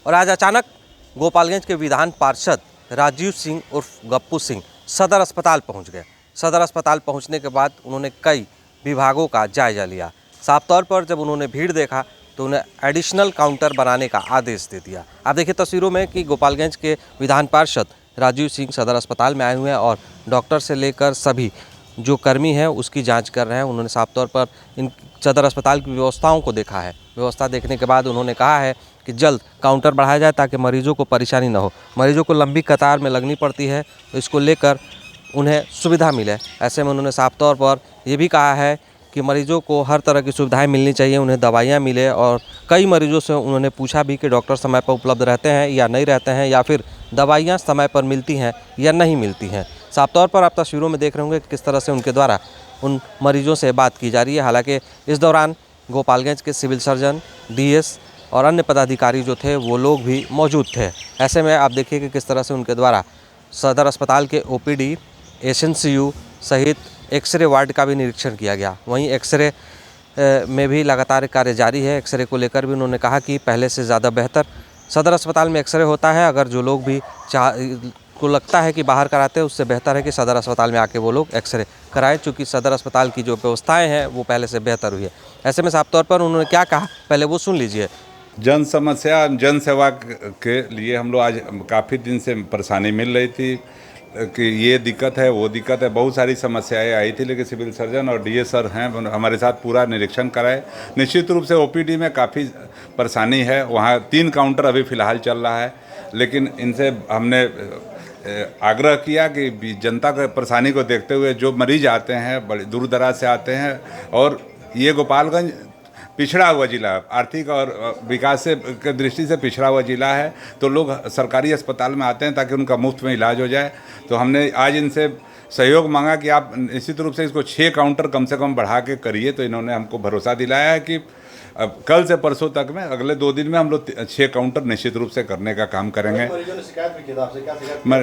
और आज अचानक गोपालगंज के विधान पार्षद राजीव सिंह उर्फ गप्पू सिंह सदर अस्पताल पहुंच गए। सदर अस्पताल पहुंचने के बाद उन्होंने कई विभागों का जायजा लिया। साफ तौर पर जब उन्होंने भीड़ देखा तो उन्हें एडिशनल काउंटर बनाने का आदेश दे दिया। आप देखिए तस्वीरों में कि गोपालगंज के विधान पार्षद राजीव सिंह सदर अस्पताल में आए हुए हैं और डॉक्टर से लेकर सभी जो कर्मी हैं उसकी जांच कर रहे हैं। उन्होंने साफ तौर पर इन सदर अस्पताल की व्यवस्थाओं को देखा है। व्यवस्था देखने के बाद उन्होंने कहा है कि जल्द काउंटर बढ़ाया जाए ताकि मरीजों को परेशानी न हो। मरीजों को लंबी कतार में लगनी पड़ती है, तो इसको लेकर उन्हें सुविधा मिले। ऐसे में उन्होंने साफ तौर पर ये भी कहा है कि मरीजों को हर तरह की सुविधाएं मिलनी चाहिए, उन्हें दवाइयां मिले। और कई मरीजों से उन्होंने पूछा भी कि डॉक्टर समय पर उपलब्ध रहते हैं या नहीं रहते हैं, या फिर दवाइयां समय पर मिलती हैं या नहीं मिलती हैं। साफ तौर पर आप तस्वीरों में देख रहे होंगे कि किस तरह से उनके द्वारा उन मरीजों से बात की जा रही है। हालांकि इस दौरान गोपालगंज के सिविल सर्जन, डीएस और अन्य पदाधिकारी जो थे वो लोग भी मौजूद थे। ऐसे में आप देखिए कि किस तरह से उनके द्वारा सदर अस्पताल के ओपीडी, एसएनसीयू सहित एक्सरे वार्ड का भी निरीक्षण किया गया। वहीं एक्सरे में भी लगातार कार्य जारी है। एक्सरे को लेकर भी उन्होंने कहा कि पहले से ज़्यादा बेहतर सदर अस्पताल में एक्सरे होता है। अगर जो लोग भी को लगता है कि बाहर कराते हैं, उससे बेहतर है कि सदर अस्पताल में आके वो लोग एक्सरे कराएं, चूँकि सदर अस्पताल की जो व्यवस्थाएं हैं वो पहले से बेहतर हुई है। ऐसे में साफ तौर पर उन्होंने क्या कहा, पहले वो सुन लीजिए। जन समस्या, जन सेवा के लिए हम लोग आज काफ़ी दिन से परेशानी मिल रही थी कि ये दिक्कत है, वो दिक्कत है, बहुत सारी समस्याएं आई थी। लेकिन सिविल सर्जन और डीएस सर हैं, हमारे साथ पूरा निरीक्षण कराए। निश्चित रूप से ओपीडी में काफ़ी परेशानी है। वहाँ 3 काउंटर अभी फ़िलहाल चल रहा है। लेकिन इनसे हमने आग्रह किया कि जनता की परेशानी को देखते हुए जो मरीज आते हैं, बड़े दूर दराज से आते हैं, और ये गोपालगंज पिछड़ा हुआ ज़िला, आर्थिक और विकास से के दृष्टि से पिछड़ा हुआ ज़िला है, तो लोग सरकारी अस्पताल में आते हैं ताकि उनका मुफ्त में इलाज हो जाए। तो हमने आज इनसे सहयोग मांगा कि आप निश्चित रूप से इसको 6 काउंटर कम से कम बढ़ा के करिए। तो इन्होंने हमको भरोसा दिलाया है कि अब कल से परसों तक में, अगले 2 दिन में हम लोग 6 काउंटर निश्चित रूप से करने का काम करेंगे।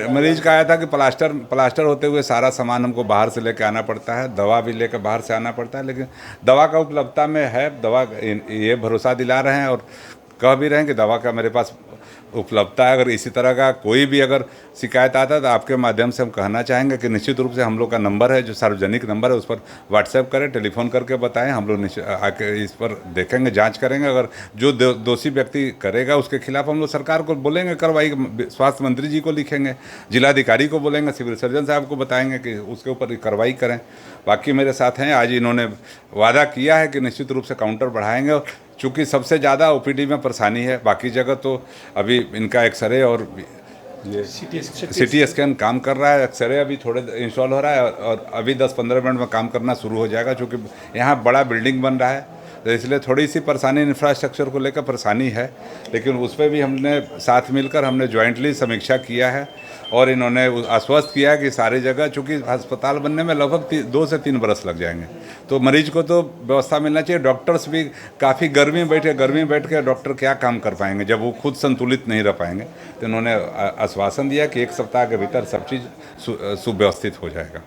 मरीज का आया था कि प्लास्टर होते हुए सारा सामान हमको बाहर से लेकर आना पड़ता है, दवा भी लेकर बाहर से आना पड़ता है। लेकिन दवा का उपलब्धता में है, दवा ये भरोसा दिला रहे हैं और कह भी रहे हैं कि दवा का मेरे पास उपलब्धता है। अगर इसी तरह का कोई भी अगर शिकायत आता है तो आपके माध्यम से हम कहना चाहेंगे कि निश्चित रूप से हम लोग का नंबर है, जो सार्वजनिक नंबर है, उस पर व्हाट्सएप करें, टेलीफोन करके बताएं। हम लोग आके इस पर देखेंगे, जांच करेंगे। अगर जो दोषी व्यक्ति करेगा उसके खिलाफ हम लोग सरकार को बोलेंगे कार्रवाई, स्वास्थ्य मंत्री जी को लिखेंगे, जिलाधिकारी को बोलेंगे, सिविल सर्जन साहब को बताएंगे कि उसके ऊपर कार्रवाई करें। बाकी मेरे साथ हैं, आज इन्होंने वादा किया है कि निश्चित रूप से काउंटर बढ़ाएंगे। और चूँकि सबसे ज़्यादा ओपीडी में परेशानी है, बाकी जगह तो अभी इनका एक्सरे और ये सिटी स्कैन काम कर रहा है। एक्सरे अभी थोड़े इंस्टॉल हो रहा है और अभी 10-15 मिनट में काम करना शुरू हो जाएगा। चूँकि यहाँ बड़ा बिल्डिंग बन रहा है तो इसलिए थोड़ी सी परेशानी इंफ्रास्ट्रक्चर को लेकर परेशानी है। लेकिन उस पर भी हमने साथ मिलकर हमने जॉइंटली समीक्षा किया है और इन्होंने आश्वस्त किया है कि सारी जगह, चूँकि अस्पताल बनने में लगभग 2 से 3 बरस लग जाएंगे, तो मरीज को तो व्यवस्था मिलना चाहिए। डॉक्टर्स भी काफ़ी गर्मी में बैठ के डॉक्टर क्या काम कर पाएंगे जब वो खुद संतुलित नहीं रह पाएंगे। तो इन्होंने आश्वासन दिया कि 1 सप्ताह के भीतर सब चीज़ सुव्यवस्थित हो जाएगा।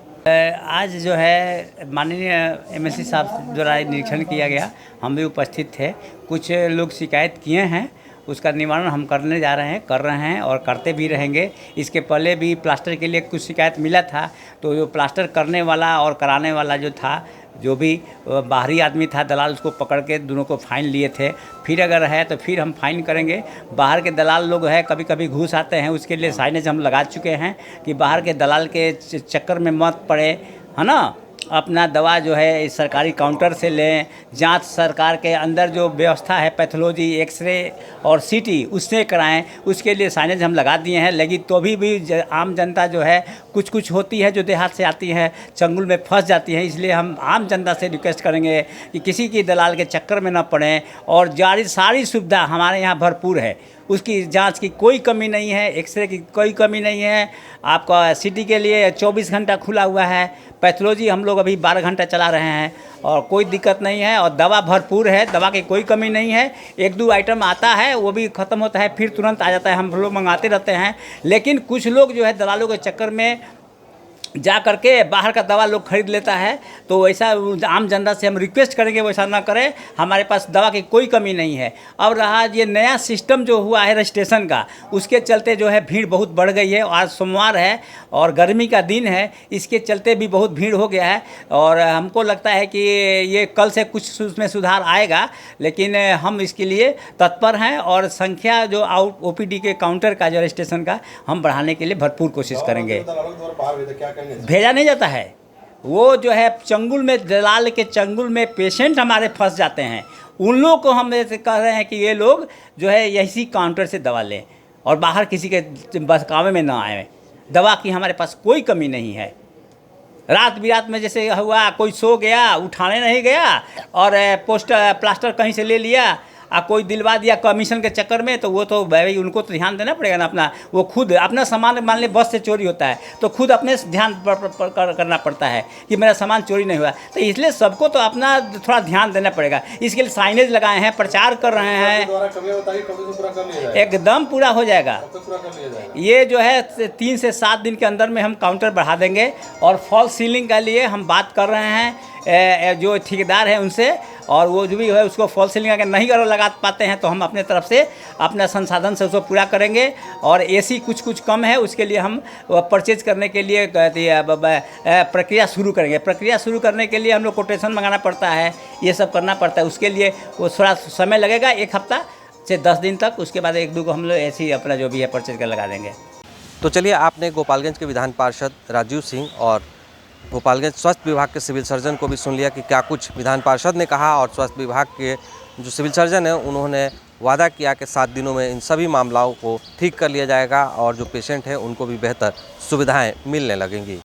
आज जो है माननीय एमएलसी साहब द्वारा निरीक्षण किया गया, हम भी उपस्थित थे। कुछ लोग शिकायत किए हैं, उसका निवारण हम करने जा रहे हैं, कर रहे हैं और करते भी रहेंगे। इसके पहले भी प्लास्टर के लिए कुछ शिकायत मिला था, तो जो प्लास्टर करने वाला और कराने वाला जो था, जो भी बाहरी आदमी था दलाल, उसको पकड़ के दोनों को फाइन लिए थे। फिर अगर है तो फिर हम फाइन करेंगे। बाहर के दलाल लोग हैं, कभी कभी घूस आते हैं, उसके लिए साइनेज हम लगा चुके हैं कि बाहर के दलाल के चक्कर में मत पड़े, है ना। अपना दवा जो है इस सरकारी काउंटर से लें। जांच सरकार के अंदर जो व्यवस्था है, पैथोलॉजी, एक्सरे और सीटी, उससे कराएं। उसके लिए साइनेज हम लगा दिए हैं। लेकिन तो भी आम जनता जो है कुछ होती है, जो देहात से आती है, चंगुल में फंस जाती है। इसलिए हम आम जनता से रिक्वेस्ट करेंगे कि किसी की दलाल के चक्कर में ना पड़ें। और सारी सुविधा हमारे यहाँ भरपूर है, उसकी जांच की कोई कमी नहीं है, एक्सरे की कोई कमी नहीं है। आपका सीटी के लिए 24 घंटा खुला हुआ है। पैथोलॉजी हम लोग अभी 12 घंटा चला रहे हैं और कोई दिक्कत नहीं है। और दवा भरपूर है, दवा की कोई कमी नहीं है। 1-2 आइटम आता है, वो भी ख़त्म होता है, फिर तुरंत आ जाता है। हम लोग मंगाते रहते हैं। लेकिन कुछ लोग जो है दलालों के चक्कर में जा करके बाहर का दवा लोग खरीद लेता है। तो वैसा आम जनता से हम रिक्वेस्ट करेंगे वैसा ना करें, हमारे पास दवा की कोई कमी नहीं है। अब रहा ये नया सिस्टम जो हुआ है रजिस्ट्रेशन का, उसके चलते जो है भीड़ बहुत बढ़ गई है। आज सोमवार है और गर्मी का दिन है, इसके चलते भी बहुत भीड़ हो गया है। और हमको लगता है कि ये कल से कुछ उसमें सुधार आएगा, लेकिन हम इसके लिए तत्पर हैं और संख्या जो OPD के काउंटर का जो रजिस्ट्रेशन का हम बढ़ाने के लिए भरपूर कोशिश करेंगे। भेजा नहीं जाता है, वो जो है चंगुल में, दलाल के चंगुल में पेशेंट हमारे फंस जाते हैं। उन लोगों को हम ऐसे कह रहे हैं कि ये लोग जो है इसी काउंटर से दवा लें और बाहर किसी के बहकावे में ना आए। दवा की हमारे पास कोई कमी नहीं है। रात बिरात में जैसे हुआ, कोई सो गया, उठाने नहीं गया और प्लास्टर कहीं से ले लिया, कोई दिलवा दिया कमीशन के चक्कर में, तो वो तो भाई उनको तो ध्यान देना पड़ेगा ना अपना। वो खुद अपना सामान, मान ले बस से चोरी होता है तो खुद अपने ध्यान करना पड़ता है कि मेरा सामान चोरी नहीं हुआ। तो इसलिए सबको तो अपना थोड़ा ध्यान देना पड़ेगा। इसके लिए साइनेज लगाए हैं, प्रचार कर रहे हैं, एकदम पूरा हो जाएगा। ये जो है 3 से 7 दिन के अंदर में हम काउंटर बढ़ा देंगे। और फॉल सीलिंग के लिए हम बात कर रहे हैं जो ठेकेदार है उनसे, और वो जो भी है उसको फॉल सीलिंग अगर नहीं लगा पाते हैं तो हम अपने तरफ से अपना संसाधन से उसको पूरा करेंगे। और AC कुछ कम है, उसके लिए हम परचेज करने के लिए प्रक्रिया शुरू करेंगे। प्रक्रिया शुरू करने के लिए हम लोग कोटेशन मंगाना पड़ता है, ये सब करना पड़ता है। उसके लिए वो थोड़ा समय लगेगा, 1 हफ्ता से 10 दिन तक। उसके बाद 1-2 को हम लोग ऐसे ही अपना जो भी है परचेज कर लगा देंगे। तो चलिए, आपने गोपालगंज के विधान पार्षद राजीव सिंह और गोपालगंज स्वास्थ्य विभाग के सिविल सर्जन को भी सुन लिया कि क्या कुछ विधान पार्षद ने कहा। और स्वास्थ्य विभाग के जो सिविल सर्जन हैं उन्होंने वादा किया कि 7 दिनों में इन सभी मामलों को ठीक कर लिया जाएगा और जो पेशेंट हैं उनको भी बेहतर सुविधाएं मिलने लगेंगी।